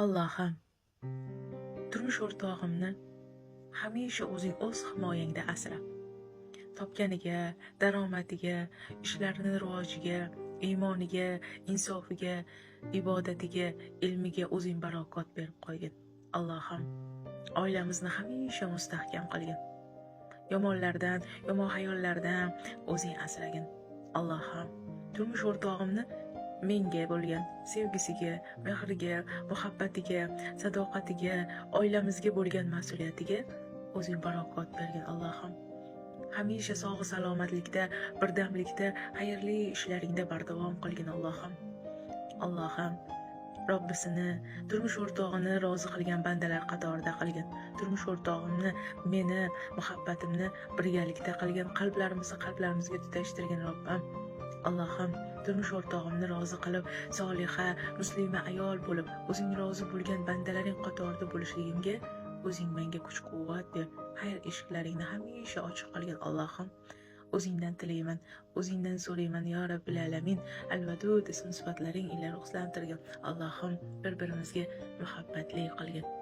Allohim, turmush o'rtog'imni hamisha o'zing o'z himoyangda asra. Topganiga, daromadiga, ishlarini rivojiga, iymoniga, insofiga, ibodatiga, ilmiga o'zing barokot berib qo'ygin. Allohim, oilamizni hamisha mustahkam qilgin. Yomonlardan, yomon hayollardan o'zing asragin. Allohim, turmush o'rtog'imni menga bo'lgan sevgisiga, mehriga, muhabbatiga, sadoqatiga, oilamizga bo'lgan mas'uliyatiga o'zing barokot bergin. Allohim, hamisha sog' salomatlikda, birdamlikda, xayrli ishlaringda bardavom qilgin. Allohim, Robbisini, turmush o'rtog'ini rozi qilgan bandalar qatorida qilgin. Turmush o'rtog'imni, meni, muhabbatimni birgalikda qilgin. Qalblarimizga tutashtirgin Robbim. Allohim, turmush o'rtog'imni rozi qilib, soliha, muslima ayol bo'lib, o'zing rozi bo'lgan bandalaring qatorida bo'lishligimga o'zing menga kuch-quvvat ber. Xayr eshiklaringni hamisha ochiq qilgin. Allohim, o'zingdan tilayman, o'zingdan so'rayman ya Robbil alamin. Al-Vadud ism sifatlaring ila ruxslantirgin. Allohim, bir-birimizga muhabbatli qilgin.